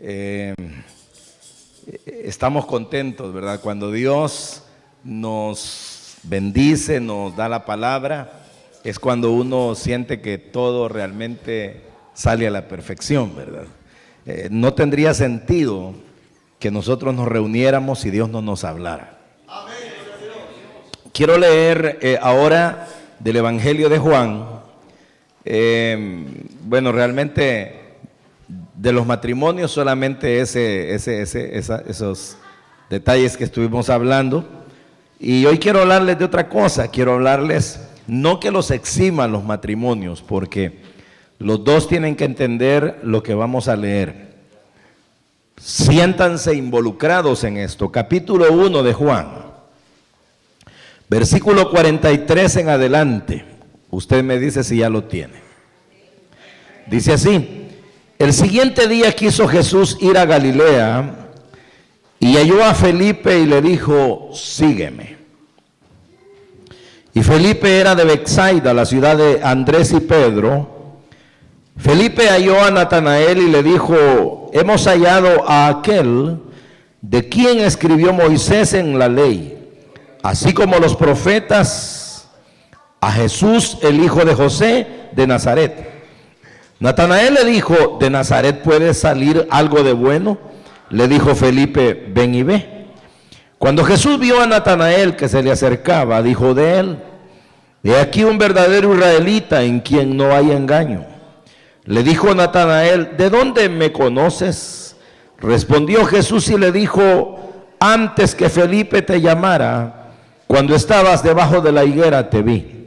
Eh, Estamos contentos, ¿verdad? Cuando Dios nos bendice, nos da la palabra, es cuando uno siente que todo realmente sale a la perfección, ¿verdad? No tendría sentido que nosotros nos reuniéramos si Dios no nos hablara. Quiero leer ahora del Evangelio de Juan. Bueno, realmente de los matrimonios solamente esos detalles que estuvimos hablando. Y hoy quiero hablarles de otra cosa. Quiero hablarles, no que los eximan los matrimonios, porque los dos tienen que entender lo que vamos a leer. Siéntanse involucrados en esto. Capítulo 1 de Juan, versículo 43 en adelante. Usted me dice si ya lo tiene. Dice así: el siguiente día quiso Jesús ir a Galilea y halló a Felipe y le dijo: sígueme. Y Felipe era de Betsaida, la ciudad de Andrés y Pedro. Felipe halló a Natanael y le dijo: hemos hallado a aquel de quien escribió Moisés en la ley, así como los profetas, a Jesús, el hijo de José de Nazaret. Natanael le dijo: ¿de Nazaret puede salir algo de bueno? Le dijo Felipe: ven y ve. Cuando Jesús vio a Natanael que se le acercaba, dijo de él: he aquí un verdadero israelita en quien no hay engaño. Le dijo Natanael: ¿de dónde me conoces? Respondió Jesús y le dijo: antes que Felipe te llamara, cuando estabas debajo de la higuera te vi.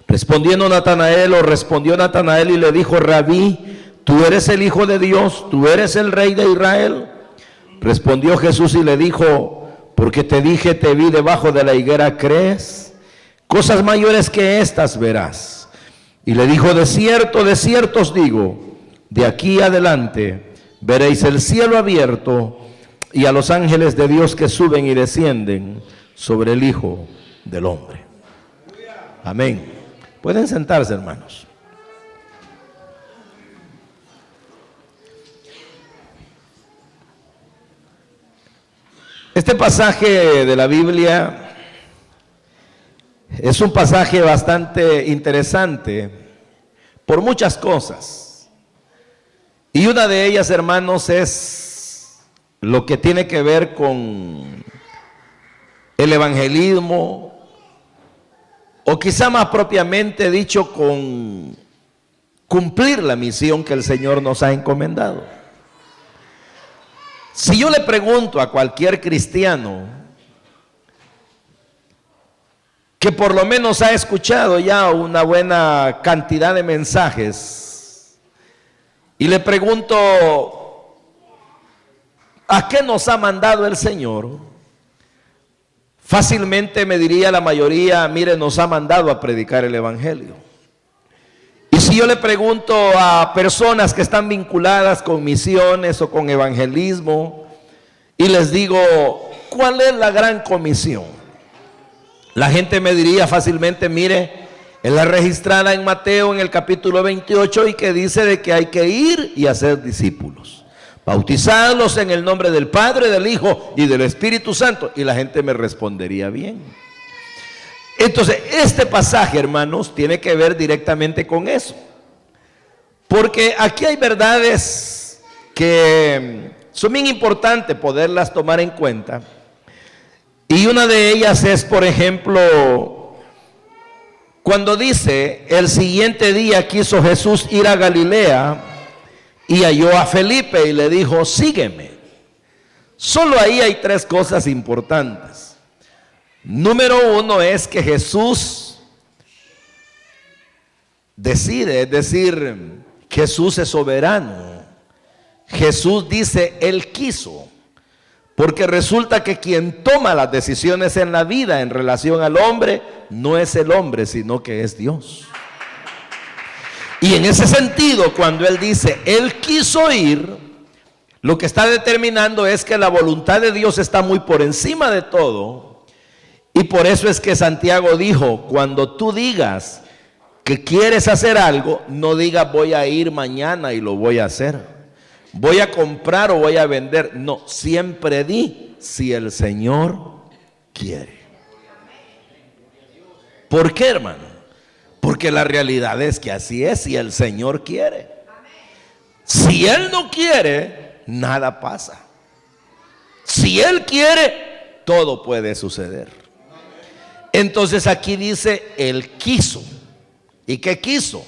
Respondió Natanael y le dijo: Rabí, tú eres el Hijo de Dios, tú eres el Rey de Israel. Respondió Jesús y le dijo: porque te dije, te vi debajo de la higuera, ¿crees? Cosas mayores que estas verás. Y le dijo: de cierto os digo, de aquí adelante veréis el cielo abierto y a los ángeles de Dios que suben y descienden sobre el Hijo del Hombre. Amén. Pueden sentarse, hermanos. Este pasaje de la Biblia es un pasaje bastante interesante por muchas cosas. Y una de ellas, hermanos, es lo que tiene que ver con el evangelismo, o quizá más propiamente dicho, con cumplir la misión que el Señor nos ha encomendado. Si yo le pregunto a cualquier cristiano que por lo menos ha escuchado ya una buena cantidad de mensajes, y le pregunto: ¿a qué nos ha mandado el Señor? Fácilmente me diría la mayoría: mire, nos ha mandado a predicar el evangelio. Y si yo le pregunto a personas que están vinculadas con misiones o con evangelismo y les digo: ¿cuál es la gran comisión? La gente me diría fácilmente: mire, es la registrada en Mateo en el capítulo 28 y que dice de que hay que ir y hacer discípulos, bautizarlos en el nombre del Padre, del Hijo y del Espíritu Santo. Y la gente me respondería bien. Entonces, este pasaje, hermanos, tiene que ver directamente con eso. Porque aquí hay verdades que son bien importantes poderlas tomar en cuenta. Y una de ellas es, por ejemplo, cuando dice: el siguiente día quiso Jesús ir a Galilea y halló a Felipe y le dijo: sígueme. Solo ahí hay tres cosas importantes. Número uno es que Jesús decide, es decir, Jesús es soberano. Jesús dice: él quiso. Porque resulta que quien toma las decisiones en la vida en relación al hombre no es el hombre, sino que es Dios. Y en ese sentido, cuando él dice él quiso ir, lo que está determinando es que la voluntad de Dios está muy por encima de todo. Y por eso es que Santiago dijo: cuando tú digas que quieres hacer algo, no digas voy a ir mañana y lo voy a hacer. voy a comprar o voy a vender. No, siempre di si el Señor quiere. ¿Por qué, hermano? Porque la realidad es que así es, si el Señor quiere. Si Él no quiere, nada pasa. Si Él quiere, todo puede suceder. Entonces aquí dice, Él quiso. ¿Y qué quiso?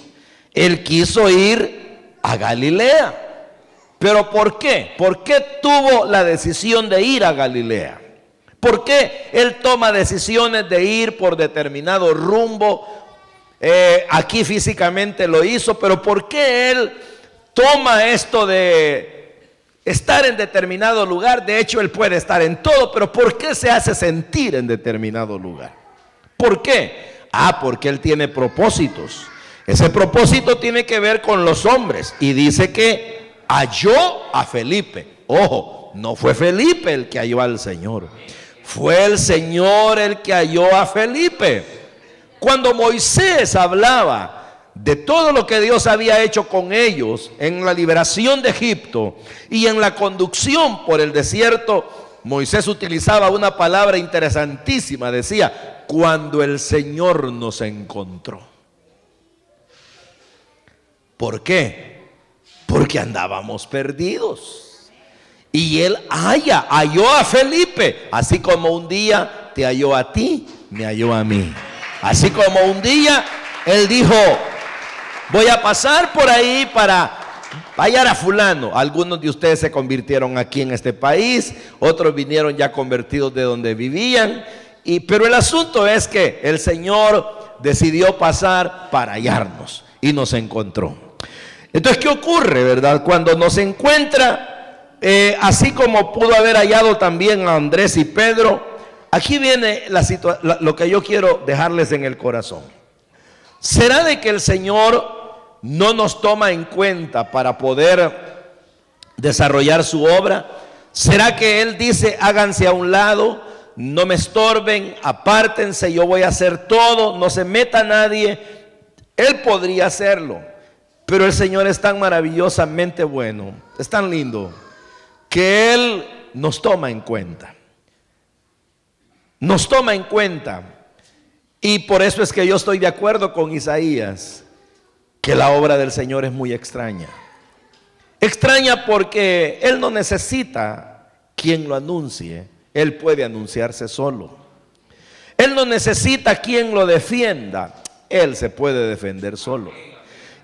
Él quiso ir a Galilea. ¿Pero por qué? ¿Por qué tuvo la decisión de ir a Galilea? ¿Por qué Él toma decisiones de ir por determinado rumbo? Aquí físicamente lo hizo, pero ¿por qué Él toma esto de estar en determinado lugar? De hecho, Él puede estar en todo, pero ¿por qué se hace sentir en determinado lugar? ¿Por qué? Porque Él tiene propósitos. Ese propósito tiene que ver con los hombres. Y dice que halló a Felipe. Ojo, no fue Felipe el que halló al Señor. Fue el Señor el que halló a Felipe. Cuando Moisés hablaba de todo lo que Dios había hecho con ellos en la liberación de Egipto y en la conducción por el desierto, Moisés utilizaba una palabra interesantísima. Decía, cuando el Señor nos encontró. ¿Por qué? Porque andábamos perdidos. Y Él halló a Felipe, así como un día te halló a ti, me halló a mí. Así como un día Él dijo, voy a pasar por ahí para hallar a fulano. Algunos de ustedes se convirtieron aquí en este país, otros vinieron ya convertidos de donde vivían. Pero el asunto es que el Señor decidió pasar para hallarnos y nos encontró. Entonces, ¿qué ocurre, verdad? Cuando nos encuentra, así como pudo haber hallado también a Andrés y Pedro, aquí viene lo que yo quiero dejarles en el corazón. ¿Será de que el Señor no nos toma en cuenta para poder desarrollar su obra? ¿Será que Él dice, háganse a un lado, no me estorben, apártense, yo voy a hacer todo, no se meta nadie? Él podría hacerlo. Pero el Señor es tan maravillosamente bueno, es tan lindo, que Él nos toma en cuenta. Nos toma en cuenta. Y por eso es que yo estoy de acuerdo con Isaías, que la obra del Señor es muy extraña. Extraña porque Él no necesita quien lo anuncie, Él puede anunciarse solo. Él no necesita quien lo defienda, Él se puede defender solo.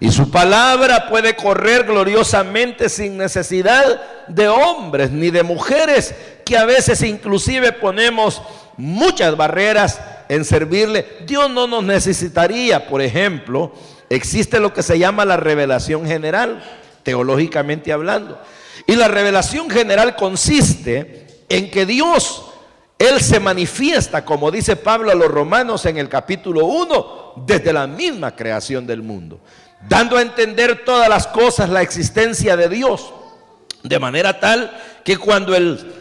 Y su palabra puede correr gloriosamente sin necesidad de hombres ni de mujeres, que a veces inclusive ponemos muchas barreras en servirle. Dios no nos necesitaría. Por ejemplo, existe lo que se llama la revelación general, teológicamente hablando. Y la revelación general consiste en que Dios, Él se manifiesta, como dice Pablo a los Romanos en el capítulo 1, desde la misma creación del mundo, dando a entender todas las cosas la existencia de Dios, de manera tal que cuando el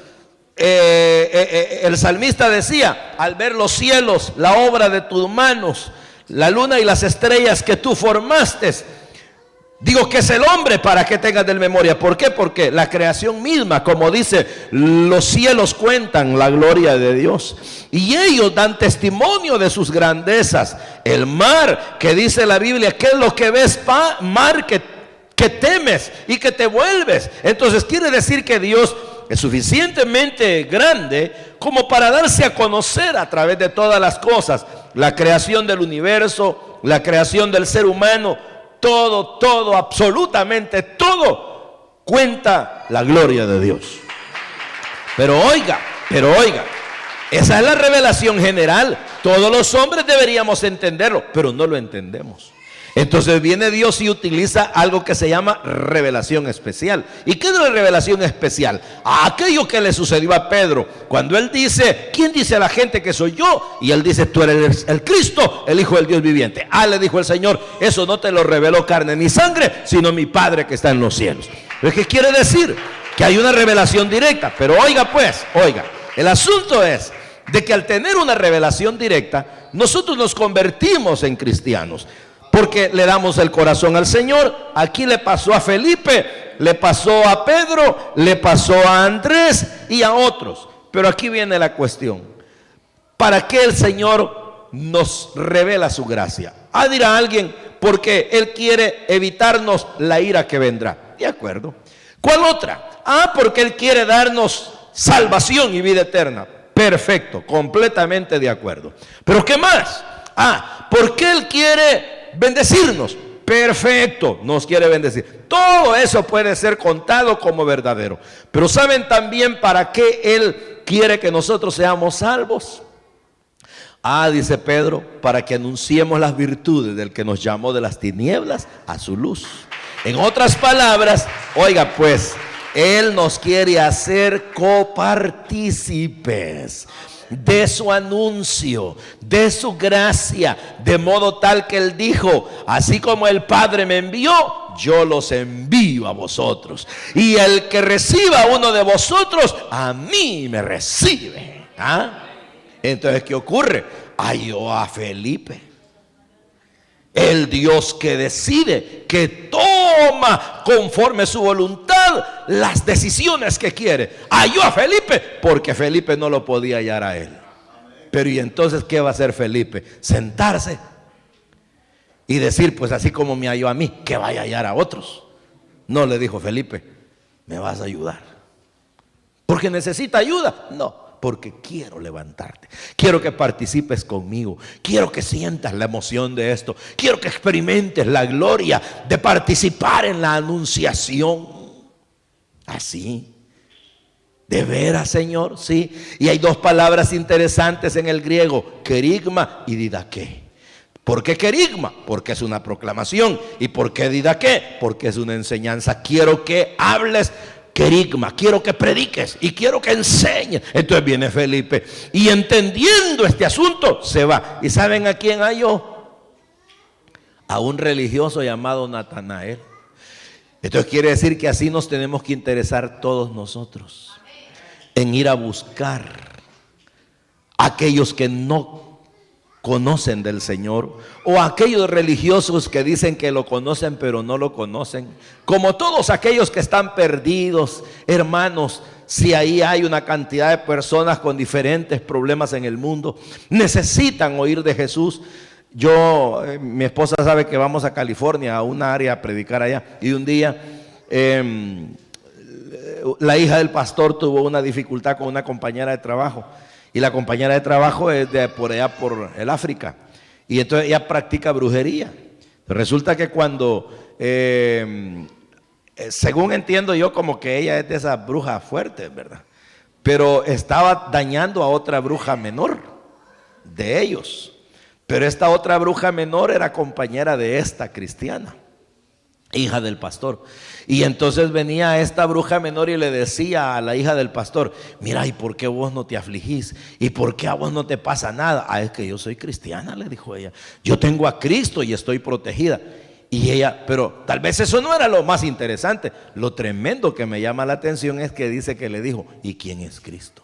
salmista decía, al ver los cielos, la obra de tus manos, la luna y las estrellas que tú formaste, digo que es el hombre para que tengas de memoria. ¿Por qué? Porque la creación misma, como dice, los cielos cuentan la gloria de Dios y ellos dan testimonio de sus grandezas. El mar, que dice la Biblia, ¿qué es lo que ves, mar, que temes y que te vuelves? Entonces quiere decir que Dios es suficientemente grande como para darse a conocer a través de todas las cosas. La creación del universo, la creación del ser humano, todo, absolutamente todo cuenta la gloria de Dios. Pero oiga, esa es la revelación general. Todos los hombres deberíamos entenderlo, pero no lo entendemos. Entonces viene Dios y utiliza algo que se llama revelación especial. ¿Y qué es la revelación especial? Aquello que le sucedió a Pedro, cuando él dice, ¿quién dice a la gente que soy yo? Y él dice, tú eres el Cristo, el Hijo del Dios viviente. Le dijo el Señor, eso no te lo reveló carne ni sangre, sino mi Padre que está en los cielos. ¿Qué quiere decir? Que hay una revelación directa. Pero oiga, el asunto es de que al tener una revelación directa, nosotros nos convertimos en cristianos. porque le damos el corazón al Señor. Aquí le pasó a Felipe, le pasó a Pedro, le pasó a Andrés y a otros. Pero aquí viene la cuestión: ¿para qué el Señor nos revela su gracia? Dirá alguien, porque Él quiere evitarnos la ira que vendrá. De acuerdo. ¿Cuál otra? Porque Él quiere darnos salvación y vida eterna. Perfecto, completamente de acuerdo. ¿Pero qué más? Porque Él quiere bendecirnos. Perfecto, nos quiere bendecir. Todo eso puede ser contado como verdadero. Pero ¿saben también para qué Él quiere que nosotros seamos salvos? Dice Pedro, para que anunciemos las virtudes del que nos llamó de las tinieblas a su luz. En otras palabras, oiga pues, Él nos quiere hacer copartícipes de su anuncio, de su gracia, de modo tal que Él dijo: así como el Padre me envió, yo los envío a vosotros. Y el que reciba a uno de vosotros, a mí me recibe. Entonces, ¿qué ocurre? Halló a Felipe, el Dios que decide, que toma conforme su voluntad las decisiones que quiere. Halló a Felipe porque Felipe no lo podía hallar a él. Pero ¿y entonces qué va a hacer Felipe? Sentarse y decir: pues así como me halló a mí, que vaya a hallar a otros. No, le dijo Felipe: me vas a ayudar porque necesita ayuda. No, porque quiero levantarte, quiero que participes conmigo, quiero que sientas la emoción de esto, quiero que experimentes la gloria de participar en la anunciación. Así, de veras, Señor, sí. Y hay dos palabras interesantes en el griego: querigma y didaqué. ¿Por qué querigma? Porque es una proclamación. ¿Y por qué didaqué? Porque es una enseñanza. Quiero que hables querigma, quiero que prediques y quiero que enseñes. Entonces viene Felipe y, entendiendo este asunto, se va. ¿Y saben a quién halló? A un religioso llamado Natanael. Entonces quiere decir que así nos tenemos que interesar todos nosotros, en ir a buscar a aquellos que no conocen del Señor, o aquellos religiosos que dicen que lo conocen pero no lo conocen, como todos aquellos que están perdidos. Hermanos, si ahí hay una cantidad de personas con diferentes problemas en el mundo, necesitan oír de Jesús. Mi esposa sabe que vamos a California, a una área, a predicar allá, y un día la hija del pastor tuvo una dificultad con una compañera de trabajo. Y la compañera de trabajo es de por allá, por el África. Y entonces ella practica brujería. Resulta que cuando, según entiendo yo, como que ella es de esas brujas fuertes, ¿verdad? Pero estaba dañando a otra bruja menor de ellos. Pero esta otra bruja menor era compañera de esta cristiana, hija del pastor. Y entonces venía esta bruja menor y le decía a la hija del pastor: mira, ¿y por qué vos no te afligís? ¿Y por qué a vos no te pasa nada? Es que yo soy cristiana, le dijo ella. Yo tengo a Cristo y estoy protegida. Y ella, pero tal vez eso no era lo más interesante. Lo tremendo que me llama la atención es que dice que le dijo: ¿y quién es Cristo?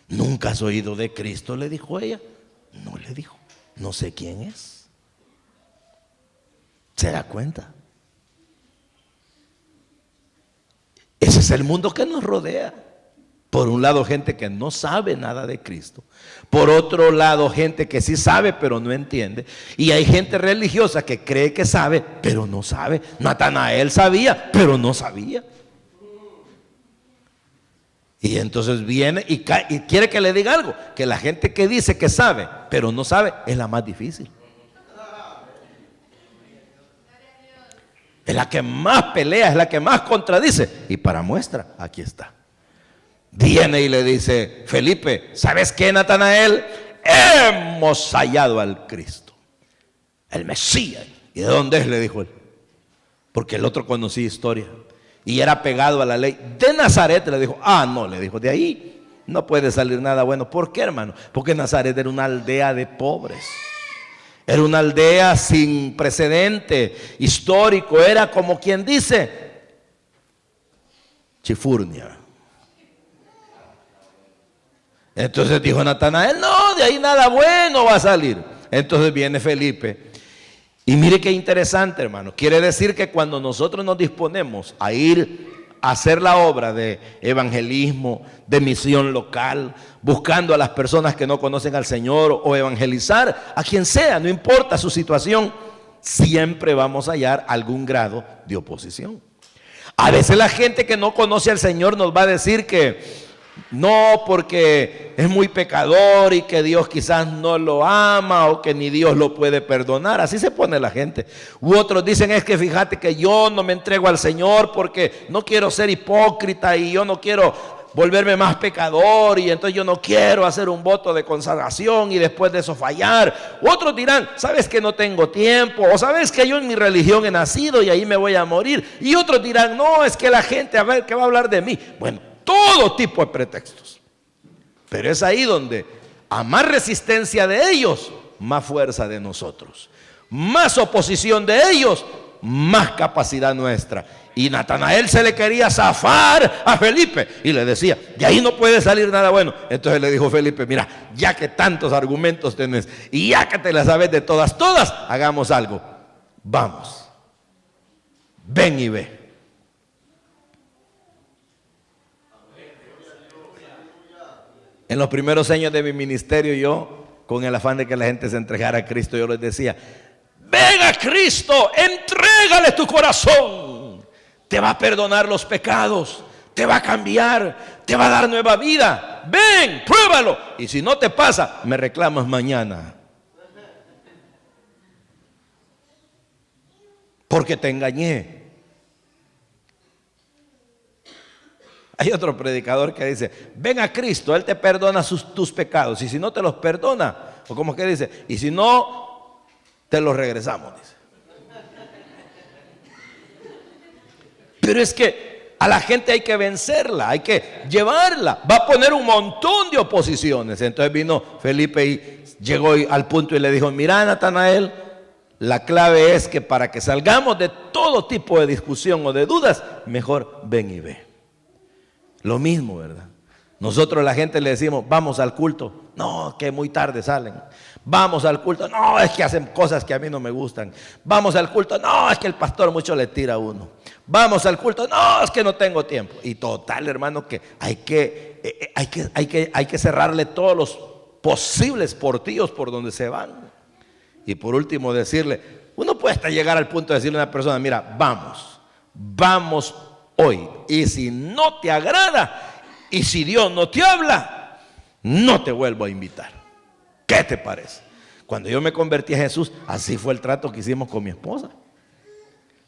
¿Nunca has oído de Cristo?, le dijo ella. No, le dijo, no sé quién es. ¿Se da cuenta? Ese es el mundo que nos rodea. Por un lado, gente que no sabe nada de Cristo. Por otro lado, gente que sí sabe pero no entiende. Y hay gente religiosa que cree que sabe pero no sabe. Natanael sabía pero no sabía. Y entonces viene y quiere que le diga algo: que la gente que dice que sabe pero no sabe es la más difícil. Es la que más pelea, es la que más contradice. Y para muestra, aquí está. Viene y le dice: Felipe, ¿sabes qué, Natanael? Hemos hallado al Cristo, el Mesías. ¿Y de dónde es?, le dijo él. Porque el otro conocía historia y era pegado a la ley. De Nazaret, le dijo. No, le dijo, de ahí no puede salir nada bueno. ¿Por qué, hermano? Porque Nazaret era una aldea de pobres. Era una aldea sin precedente histórico. Era como quien dice Chifurnia. Entonces dijo Natanael: no, de ahí nada bueno va a salir. Entonces viene Felipe. Y mire qué interesante, hermano. Quiere decir que cuando nosotros nos disponemos a ir a hacer la obra de evangelismo, de misión local, buscando a las personas que no conocen al Señor, o evangelizar a quien sea, no importa su situación, siempre vamos a hallar algún grado de oposición. A veces la gente que no conoce al Señor nos va a decir que no, porque es muy pecador y que Dios quizás no lo ama o que ni Dios lo puede perdonar. Así se pone la gente. U otros dicen, es que fíjate que yo no me entrego al Señor porque no quiero ser hipócrita y yo no quiero volverme más pecador, y entonces yo no quiero hacer un voto de consagración y después de eso fallar. Otros dirán, sabes que no tengo tiempo, o sabes que yo en mi religión he nacido y ahí me voy a morir. Y otros dirán, no, es que la gente, a ver, ¿qué va a hablar de mí? Bueno, todo tipo de pretextos. Pero es ahí donde a más resistencia de ellos, más fuerza de nosotros. Más oposición de ellos, más capacidad nuestra. Y Natanael se le quería zafar a Felipe y le decía, de ahí no puede salir nada bueno. Entonces le dijo Felipe, mira, ya que tantos argumentos tenés y ya que te las sabes de todas, hagamos algo. Vamos, ven y ve. En los primeros años de mi ministerio, yo, con el afán de que la gente se entregara a Cristo, yo les decía, ven a Cristo, entrégale tu corazón. Te va a perdonar los pecados, te va a cambiar, te va a dar nueva vida. Ven, pruébalo. Y si no te pasa, me reclamas mañana. Porque te engañé. Hay otro predicador que dice, ven a Cristo, Él te perdona tus pecados. Y si no te los perdona, o como que dice, y si no, te los regresamos, dice. Pero es que a la gente hay que vencerla, hay que llevarla. Va a poner un montón de oposiciones. Entonces vino Felipe y llegó al punto y le dijo, mira, Natanael, la clave es que para que salgamos de todo tipo de discusión o de dudas, mejor ven y ve. Lo mismo, ¿verdad? Nosotros a la gente le decimos, vamos al culto. No, que muy tarde salen. Vamos al culto. No, es que hacen cosas que a mí no me gustan. Vamos al culto. No, es que el pastor mucho le tira a uno. Vamos al culto. No, es que no tengo tiempo. Y total, hermano, que hay que cerrarle todos los posibles portillos por donde se van. Y por último decirle, uno puede hasta llegar al punto de decirle a una persona, mira, vamos hoy. Y si no te agrada, y si Dios no te habla, no te vuelvo a invitar. ¿Qué te parece? Cuando yo me convertí a Jesús, así fue el trato que hicimos con mi esposa.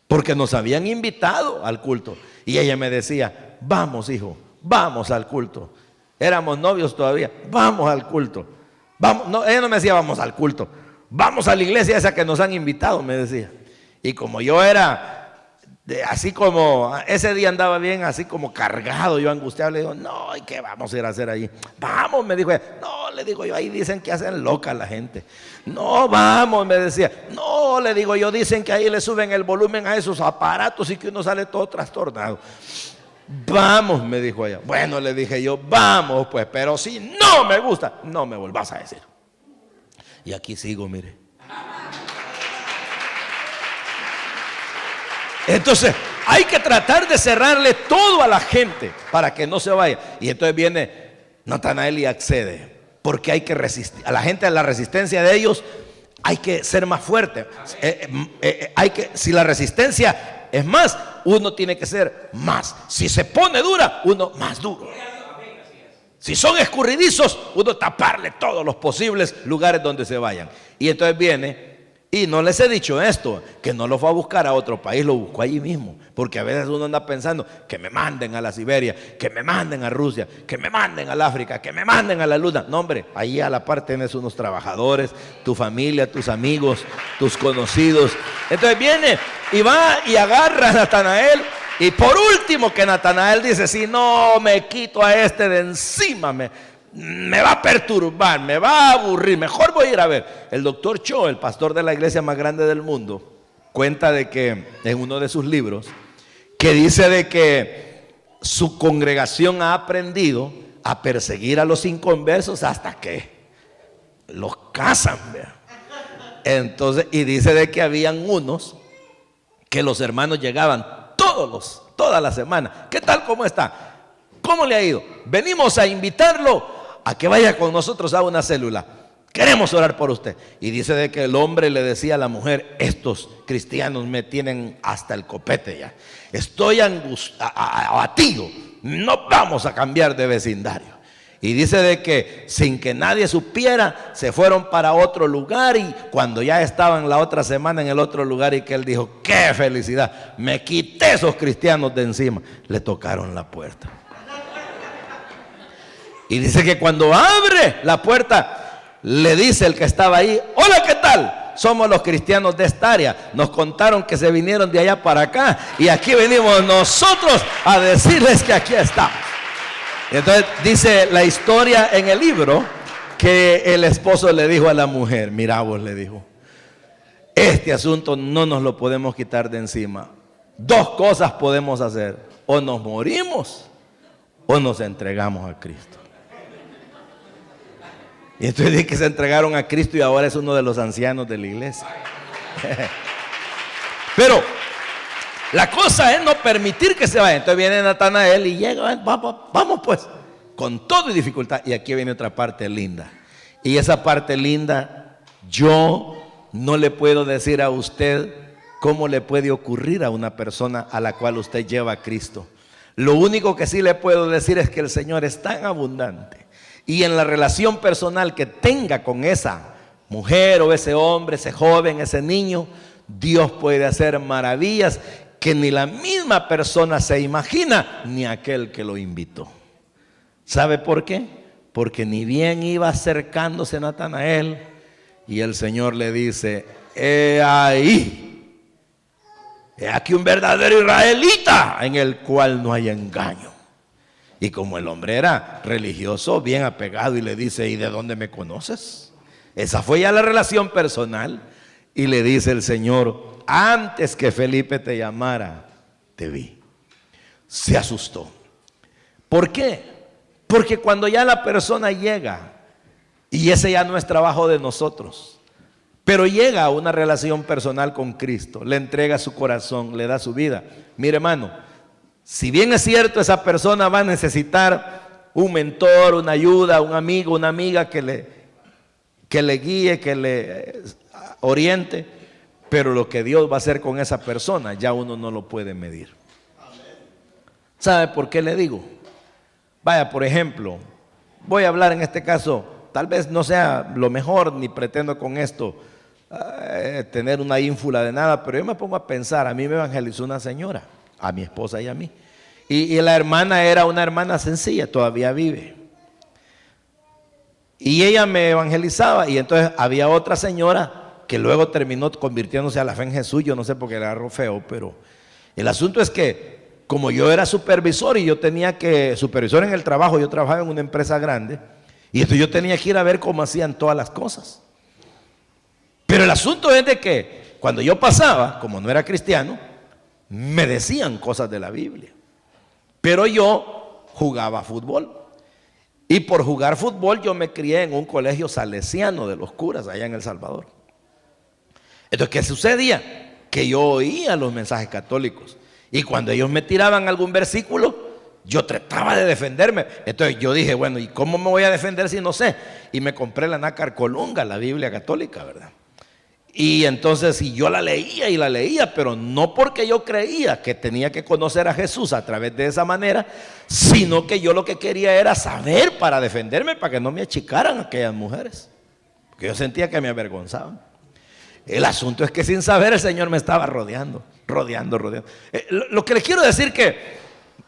Porque nos habían invitado al culto. Y ella me decía, vamos, hijo, vamos al culto. Éramos novios todavía, vamos al culto. Vamos, no, ella no me decía vamos al culto, vamos a la iglesia esa que nos han invitado, me decía. Y como yo era así como, ese día andaba bien, así como cargado, yo angustiado, le digo, no, ¿y qué vamos a ir a hacer allí? Vamos, me dijo ella. No, le digo yo, ahí dicen que hacen loca la gente. No, vamos, me decía. No, le digo yo, dicen que ahí le suben el volumen a esos aparatos y que uno sale todo trastornado. Vamos, me dijo ella. Bueno, le dije yo, vamos pues, pero si no me gusta, no me vuelvas a decir. Y aquí sigo, mire. Entonces hay que tratar de cerrarle todo a la gente para que no se vaya. Y entonces viene Natanael y accede, porque hay que resistir a la gente. A la resistencia de ellos hay que ser más fuerte. Si la resistencia es más, uno tiene que ser más. Si se pone dura, uno más duro. Si son escurridizos, uno taparle todos los posibles lugares donde se vayan. Y entonces viene. Y no les he dicho esto, que no lo fue a buscar a otro país, lo buscó allí mismo. Porque a veces uno anda pensando que me manden a la Siberia, que me manden a Rusia, que me manden al África, que me manden a la Luna. No, hombre, ahí a la par tienes unos trabajadores, tu familia, tus amigos, tus conocidos. Entonces viene y va y agarra a Natanael. Y por último que Natanael dice, si no me quito a este de encima, me va a perturbar, me va a aburrir, mejor voy a ir a ver. El doctor Cho, el pastor de la iglesia más grande del mundo, cuenta de que en uno de sus libros, que dice de que su congregación ha aprendido a perseguir a los inconversos hasta que los cazan, ¿vea? Entonces, y dice de que habían unos que los hermanos llegaban toda la semana. ¿Qué tal? ¿Cómo está? ¿Cómo le ha ido? Venimos a invitarlo a que vaya con nosotros a una célula. Queremos orar por usted. Y dice de que el hombre le decía a la mujer: estos cristianos me tienen hasta el copete ya. Estoy abatido. No vamos a cambiar de vecindario. Y dice de que sin que nadie supiera, se fueron para otro lugar, y cuando ya estaban la otra semana en el otro lugar, y que él dijo: ¡qué felicidad! Me quité esos cristianos de encima. Le tocaron la puerta. Y dice que cuando abre la puerta, le dice el que estaba ahí: hola, ¿qué tal? Somos los cristianos de esta área. Nos contaron que se vinieron de allá para acá, y aquí venimos nosotros a decirles que aquí estamos. Entonces dice la historia en el libro que el esposo le dijo a la mujer: mira vos, le dijo, este asunto no nos lo podemos quitar de encima. Dos cosas podemos hacer: o nos morimos o nos entregamos a Cristo. Y entonces dice que se entregaron a Cristo, y ahora es uno de los ancianos de la iglesia. Pero la cosa es no permitir que se vaya. Entonces viene Natanael y llega: vamos pues, con todo y dificultad. Y aquí viene otra parte linda. Y esa parte linda, yo no le puedo decir a usted cómo le puede ocurrir a una persona a la cual usted lleva a Cristo. Lo único que sí le puedo decir es que el Señor es tan abundante, y en la relación personal que tenga con esa mujer o ese hombre, ese joven, ese niño, Dios puede hacer maravillas que ni la misma persona se imagina, ni aquel que lo invitó. ¿Sabe por qué? Porque ni bien iba acercándose Natanael, y el Señor le dice: he ahí, he aquí un verdadero israelita en el cual no hay engaño. Y como el hombre era religioso, bien apegado, y le dice: ¿y de dónde me conoces? Esa fue ya la relación personal. Y le dice el Señor: antes que Felipe te llamara, te vi. Se asustó. ¿Por qué? Porque cuando ya la persona llega, y ese ya no es trabajo de nosotros, pero llega a una relación personal con Cristo, le entrega su corazón, le da su vida. Mire, hermano, si bien es cierto, esa persona va a necesitar un mentor, una ayuda, un amigo, una amiga que le guíe, que le oriente, pero lo que Dios va a hacer con esa persona ya uno no lo puede medir. ¿Sabe por qué le digo? Vaya, por ejemplo, voy a hablar en este caso, tal vez no sea lo mejor, ni pretendo con esto tener una ínfula de nada, pero yo me pongo a pensar. A mí me evangelizó una señora, a mi esposa y a mí, y la hermana era una hermana sencilla, todavía vive, y ella me evangelizaba. Y entonces había otra señora que luego terminó convirtiéndose a la fe en Jesús. Yo no sé por qué le agarró feo, pero el asunto es que como yo era supervisor, y yo tenía que, supervisor en el trabajo, yo trabajaba en una empresa grande, y entonces yo tenía que ir a ver cómo hacían todas las cosas. Pero el asunto es de que cuando yo pasaba, como no era cristiano, me decían cosas de la Biblia, pero yo jugaba fútbol, y por jugar fútbol yo me crié en un colegio salesiano de los curas allá en El Salvador. Entonces, ¿qué sucedía? Que yo oía los mensajes católicos, y cuando ellos me tiraban algún versículo, yo trataba de defenderme. Entonces yo dije: bueno, ¿y cómo me voy a defender si no sé? Y me compré la Nácar Colunga, la Biblia católica, ¿verdad? Y entonces, y yo la leía y la leía, pero no porque yo creía que tenía que conocer a Jesús a través de esa manera, sino que yo lo que quería era saber para defenderme, para que no me achicaran aquellas mujeres, porque yo sentía que me avergonzaban. El asunto es que sin saber el Señor me estaba rodeando. Lo que les quiero decir, que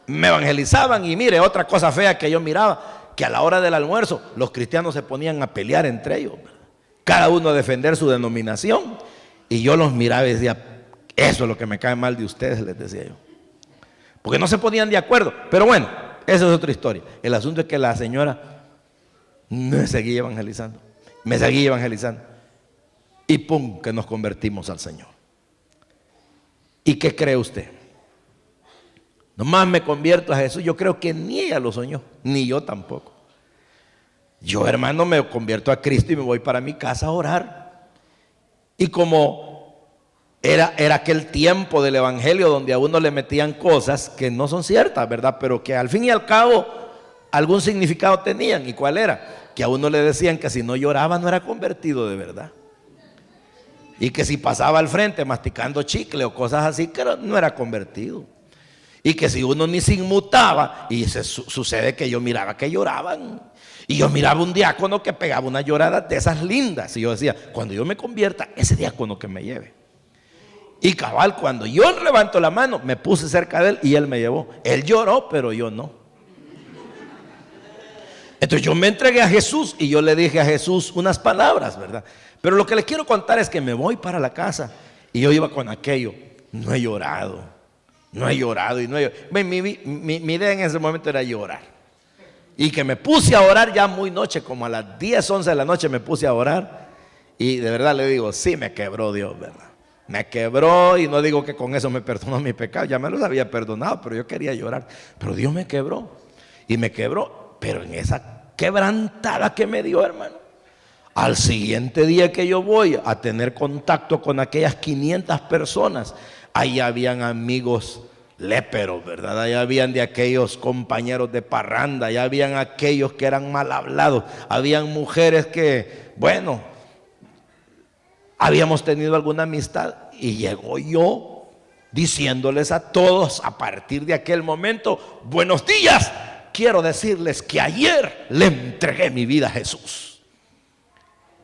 me evangelizaban, y mire, otra cosa fea que yo miraba, que a la hora del almuerzo los cristianos se ponían a pelear entre ellos, ¿verdad? Cada uno a defender su denominación, y yo los miraba y decía: eso es lo que me cae mal de ustedes, les decía yo, porque no se ponían de acuerdo. Pero bueno, esa es otra historia. El asunto es que la señora me seguía evangelizando, y pum, que nos convertimos al Señor. ¿Y qué cree usted? Nomás me convierto a Jesús. Yo creo que ni ella lo soñó, ni yo tampoco. Yo, hermano, me convierto a Cristo y me voy para mi casa a orar. Y como era aquel tiempo del evangelio donde a uno le metían cosas que no son ciertas, ¿verdad? Pero que al fin y al cabo algún significado tenían. ¿Y cuál era? Que a uno le decían que si no lloraba no era convertido de verdad. Y que si pasaba al frente masticando chicle o cosas así, que no era convertido. Y que si uno ni se inmutaba, y sucede que yo miraba que lloraban. Y yo miraba un diácono que pegaba una llorada de esas lindas. Y yo decía, cuando yo me convierta, ese diácono que me lleve. Y cabal, cuando yo levanto la mano, me puse cerca de él y él me llevó. Él lloró, pero yo no. Entonces yo me entregué a Jesús y yo le dije a Jesús unas palabras, ¿verdad? Pero lo que les quiero contar es que me voy para la casa y yo iba con aquello. No he llorado y no he llorado. Mi idea en ese momento era llorar. Y que me puse a orar ya muy noche, como a las 10, 11 de la noche me puse a orar. Y de verdad le digo, sí me quebró Dios, ¿verdad? Me quebró, y no digo que con eso me perdonó mi pecado, ya me los había perdonado, pero yo quería llorar. Pero Dios me quebró, y me quebró, pero en esa quebrantada que me dio, hermano, al siguiente día que yo voy a tener contacto con aquellas 500 personas, ahí habían amigos léperos, ¿verdad? Ahí habían de aquellos compañeros de parranda, ahí habían aquellos que eran mal hablados, habían mujeres que, bueno, habíamos tenido alguna amistad, y llegó yo diciéndoles a todos a partir de aquel momento, buenos días, quiero decirles que ayer le entregué mi vida a Jesús.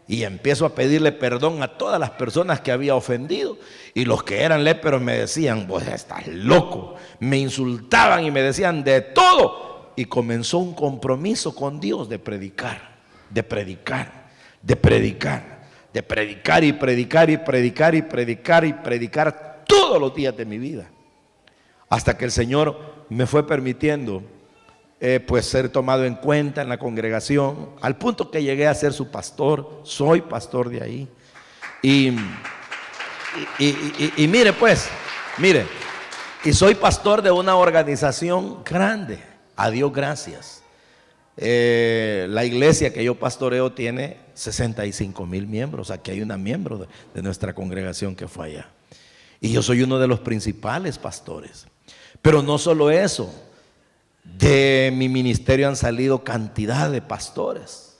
Y empiezo a pedirle perdón a todas las personas que había ofendido. Y los que eran léperos me decían, vos estás loco. Me insultaban y me decían de todo. Y comenzó un compromiso con Dios de predicar, de predicar, de predicar, de predicar y predicar y predicar y predicar y predicar todos los días de mi vida. Hasta que el Señor me fue permitiendo pues ser tomado en cuenta en la congregación, al punto que llegué a ser su pastor. Soy pastor de ahí. Y mire pues, mire, y soy pastor de una organización grande, a Dios gracias. La iglesia que yo pastoreo tiene 65,000 miembros. Aquí hay una miembro de nuestra congregación que fue allá, y yo soy uno de los principales pastores. Pero no solo eso, de mi ministerio han salido cantidad de pastores.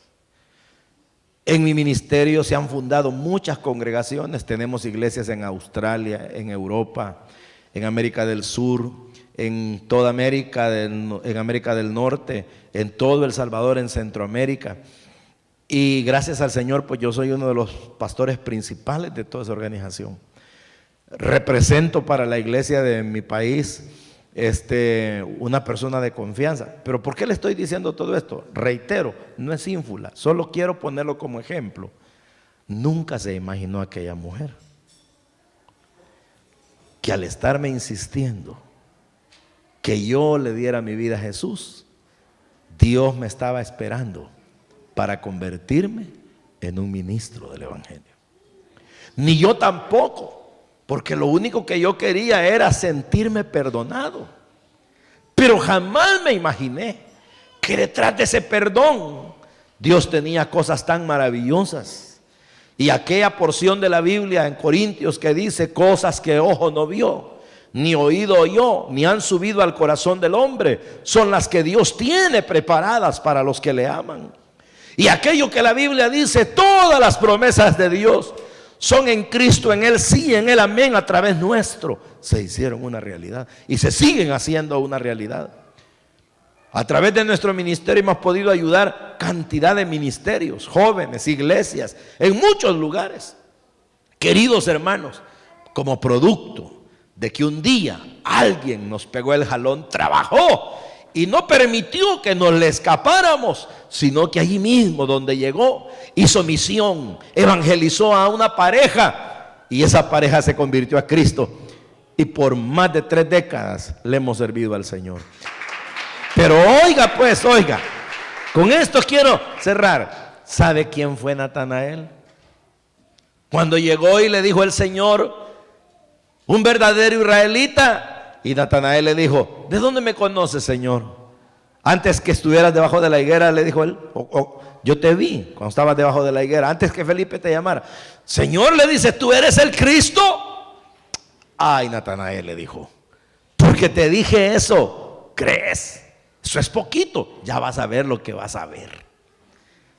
En mi ministerio se han fundado muchas congregaciones. Tenemos iglesias en Australia, en Europa, en América del Sur, en toda América, en América del Norte, en todo El Salvador, en Centroamérica. Y gracias al Señor, pues yo soy uno de los pastores principales de toda esa organización. Represento para la iglesia de mi país una persona de confianza. Pero ¿por qué le estoy diciendo todo esto? Reitero, no es ínfula, solo quiero ponerlo como ejemplo. Nunca se imaginó aquella mujer que al estarme insistiendo que yo le diera mi vida a Jesús, Dios me estaba esperando para convertirme en un ministro del evangelio. Ni yo tampoco, porque lo único que yo quería era sentirme perdonado. Pero jamás me imaginé que detrás de ese perdón Dios tenía cosas tan maravillosas. Y aquella porción de la Biblia en Corintios que dice, cosas que ojo no vio, ni oído oyó, ni han subido al corazón del hombre, son las que Dios tiene preparadas para los que le aman. Y aquello que la Biblia dice, todas las promesas de Dios son en Cristo, en Él sí, en Él amén, a través nuestro, se hicieron una realidad y se siguen haciendo una realidad. A través de nuestro ministerio hemos podido ayudar cantidad de ministerios, jóvenes, iglesias, en muchos lugares. Queridos hermanos, como producto de que un día alguien nos pegó el jalón, trabajó y no permitió que nos le escapáramos, sino que allí mismo donde llegó, hizo misión, evangelizó a una pareja, y esa pareja se convirtió a Cristo, y por más de 3 décadas le hemos servido al Señor. Pero oiga pues, oiga, con esto quiero cerrar. ¿Sabe quién fue Natanael? Cuando llegó y le dijo el Señor, un verdadero israelita. Y Natanael le dijo, ¿de dónde me conoces, Señor? Antes que estuvieras debajo de la higuera, le dijo él, yo te vi cuando estabas debajo de la higuera, antes que Felipe te llamara. Señor, le dice, ¿tú eres el Cristo? Ay, Natanael le dijo, porque te dije eso, ¿crees? Eso es poquito, ya vas a ver lo que vas a ver.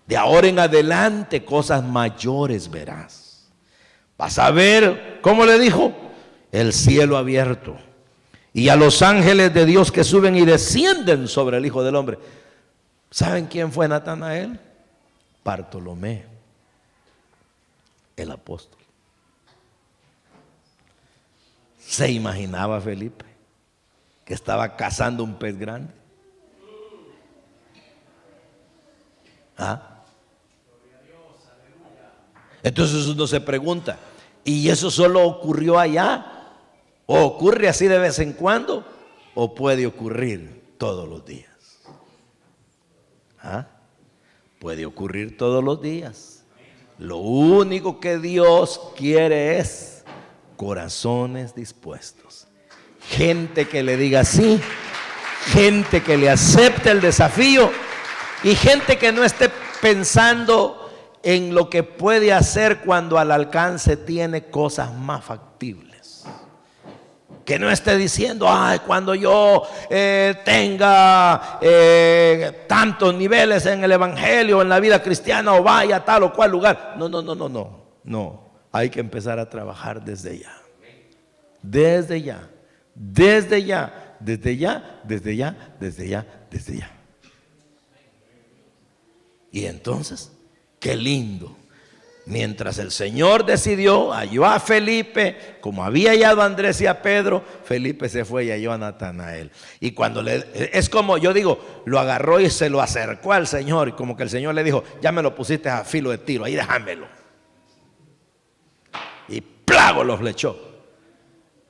De ahora en adelante cosas mayores verás. Vas a ver, ¿cómo le dijo? El cielo abierto y a los ángeles de Dios que suben y descienden sobre el Hijo del Hombre. ¿Saben quién fue Natanael? Bartolomé, el apóstol. ¿Se imaginaba Felipe que estaba cazando un pez grande? ¿Ah? Entonces uno se pregunta, ¿y eso solo ocurrió allá? ¿O ocurre así de vez en cuando? ¿O puede ocurrir todos los días? ¿Ah? Puede ocurrir todos los días. Lo único que Dios quiere es corazones dispuestos. Gente que le diga sí, gente que le acepte el desafío y gente que no esté pensando en lo que puede hacer cuando al alcance tiene cosas más factibles. Que no esté diciendo, ay, cuando yo tenga tantos niveles en el evangelio, en la vida cristiana, o vaya a tal o cual lugar. No, hay que empezar a trabajar desde ya. Desde ya, desde ya, desde ya, desde ya, desde ya, desde ya. Y entonces, qué lindo. Mientras el Señor decidió, halló a Felipe, como había hallado a Andrés y a Pedro, Felipe se fue y halló a Natanael. Y cuando es como yo digo, lo agarró y se lo acercó al Señor, y como que el Señor le dijo, ya me lo pusiste a filo de tiro, ahí déjamelo. Y plago lo flechó.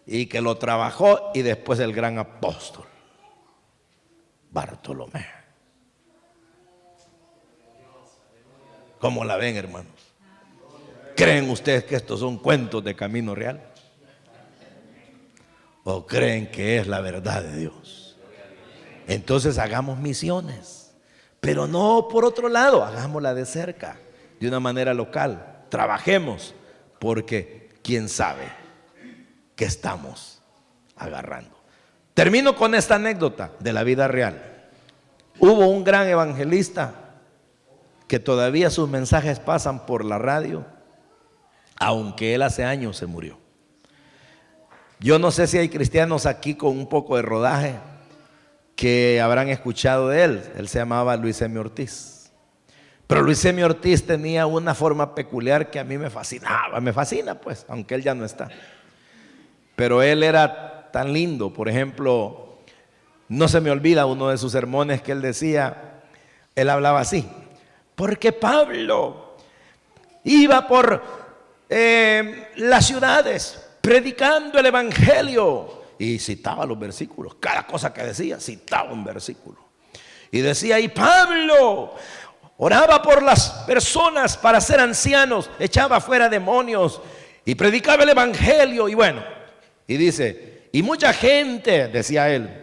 Y que lo trabajó, y después el gran apóstol, Bartolomé. ¿Cómo la ven, hermanos? ¿Creen ustedes que estos son cuentos de camino real? ¿O creen que es la verdad de Dios? Entonces hagamos misiones, pero no por otro lado, hagámosla de cerca, de una manera local. Trabajemos, porque quién sabe qué estamos agarrando. Termino con esta anécdota de la vida real. Hubo un gran evangelista que todavía sus mensajes pasan por la radio, aunque él hace años se murió. Yo no sé si hay cristianos aquí con un poco de rodaje que habrán escuchado de él. Él se llamaba Luis M. Ortiz. Pero Luis M. Ortiz tenía una forma peculiar que a mí me fascinaba. Me fascina, pues, aunque él ya no está. Pero él era tan lindo. Por ejemplo, no se me olvida uno de sus sermones que él decía, él hablaba así: porque Pablo iba por las ciudades predicando el evangelio, y citaba los versículos, cada cosa que decía citaba un versículo, y decía, y Pablo oraba por las personas para ser ancianos, echaba fuera demonios y predicaba el evangelio. Y bueno, y dice, y mucha gente, decía él,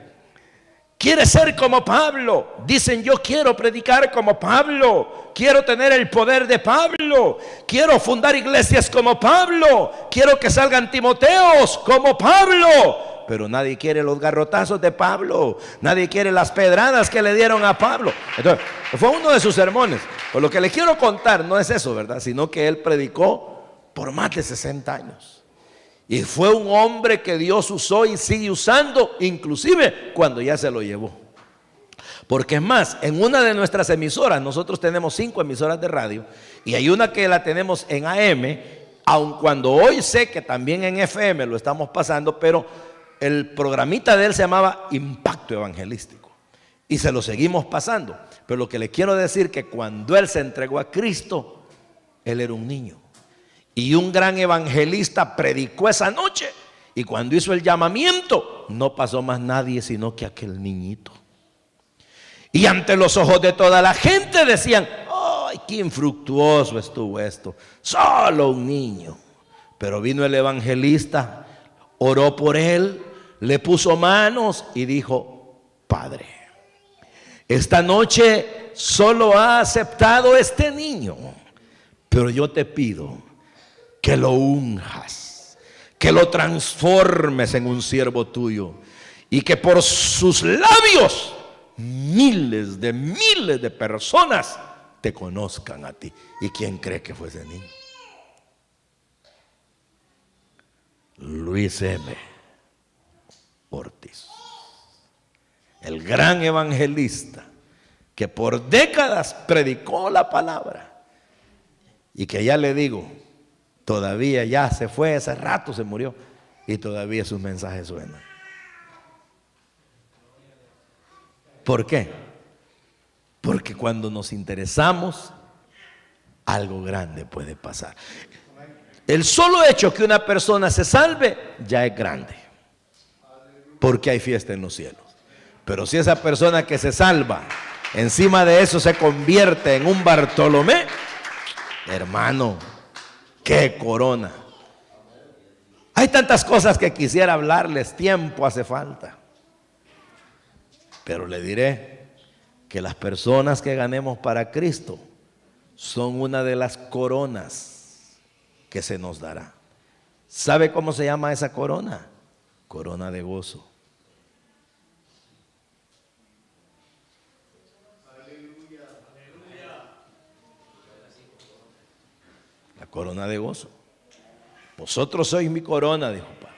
quiere ser como Pablo. Dicen, yo quiero predicar como Pablo, quiero tener el poder de Pablo, quiero fundar iglesias como Pablo, quiero que salgan Timoteos como Pablo. Pero nadie quiere los garrotazos de Pablo, nadie quiere las pedradas que le dieron a Pablo. Entonces, fue uno de sus sermones. Por lo que le quiero contar no es eso, ¿verdad? Sino que él predicó por más de 60 años. Y fue un hombre que Dios usó y sigue usando, inclusive cuando ya se lo llevó. Porque es más, en una de nuestras emisoras, nosotros tenemos 5 emisoras de radio, y hay una que la tenemos en AM, aun cuando hoy sé que también en FM lo estamos pasando, pero el programita de él se llamaba Impacto Evangelístico, y se lo seguimos pasando. Pero lo que le quiero decir, que cuando él se entregó a Cristo, él era un niño. Y un gran evangelista predicó esa noche, y cuando hizo el llamamiento, no pasó más nadie sino que aquel niñito. Y ante los ojos de toda la gente decían, ¡ay, qué infructuoso estuvo esto! Solo un niño. Pero vino el evangelista, oró por él, le puso manos y dijo, Padre. Esta noche solo ha aceptado este niño, pero yo te pido que lo unjas, que lo transformes en un siervo tuyo y que por sus labios miles de personas te conozcan a ti. ¿Y quién cree que fue ese niño? Luis M. Ortiz, el gran evangelista que por décadas predicó la palabra y que ya le digo, todavía ya se fue, hace rato se murió y todavía sus mensajes suenan. ¿Por qué? Porque cuando nos interesamos, algo grande puede pasar. El solo hecho que una persona se salve ya es grande, porque hay fiesta en los cielos. Pero si esa persona que se salva, encima de eso se convierte en un Bartolomé, hermano, qué corona. Hay tantas cosas que quisiera hablarles, tiempo hace falta. Pero le diré que las personas que ganemos para Cristo son una de las coronas que se nos dará. ¿Sabe cómo se llama esa corona? Corona de gozo. La corona de gozo. Vosotros sois mi corona, dijo Pablo.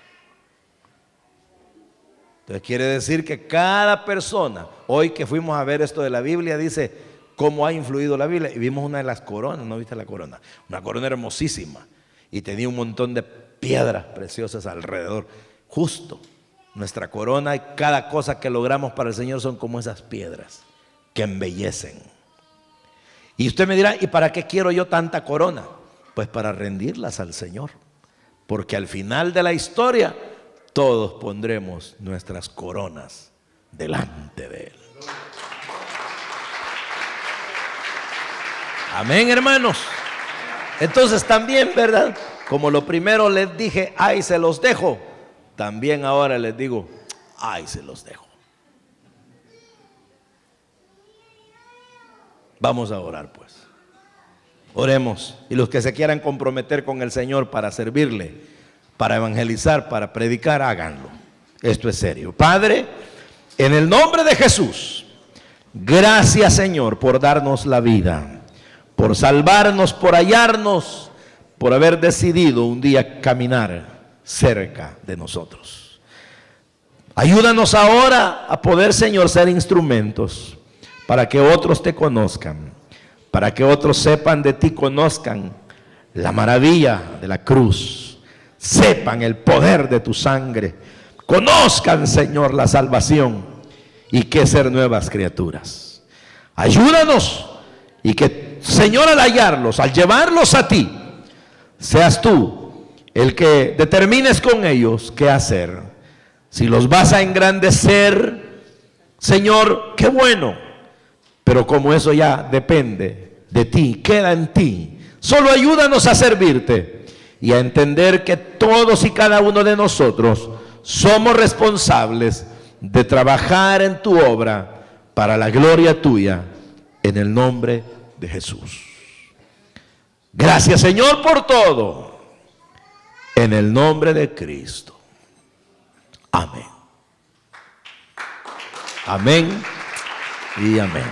Entonces quiere decir que cada persona, hoy que fuimos a ver esto de la Biblia, dice cómo ha influido la Biblia, y vimos una de las coronas. ¿No viste la corona? Una corona hermosísima y tenía un montón de piedras preciosas alrededor. Justo nuestra corona y cada cosa que logramos para el Señor son como esas piedras que embellecen. Y usted me dirá, ¿y para qué quiero yo tanta corona? Pues para rendirlas al Señor, porque al final de la historia todos pondremos nuestras coronas delante de Él. Amén, hermanos. Entonces también, ¿verdad? Como lo primero les dije, ay, se los dejo, también ahora les digo, ay, se los dejo. Vamos a orar pues. Oremos. Y los que se quieran comprometer con el Señor para servirle, para evangelizar, para predicar, háganlo. Esto es serio. Padre, en el nombre de Jesús, gracias, Señor, por darnos la vida, por salvarnos, por hallarnos, por haber decidido un día caminar cerca de nosotros. Ayúdanos ahora a poder, Señor, ser instrumentos para que otros te conozcan, para que otros sepan de ti, conozcan la maravilla de la cruz, sepan el poder de tu sangre, conozcan, Señor, la salvación y que ser nuevas criaturas. Ayúdanos y que, Señor, al hallarlos, al llevarlos a ti, seas tú el que determines con ellos qué hacer. Si los vas a engrandecer, Señor, qué bueno, pero como eso ya depende de ti, queda en ti, solo ayúdanos a servirte y a entender que todos y cada uno de nosotros somos responsables de trabajar en tu obra para la gloria tuya, en el nombre de Jesús. Gracias, Señor, por todo, en el nombre de Cristo. Amén. Amén y amén.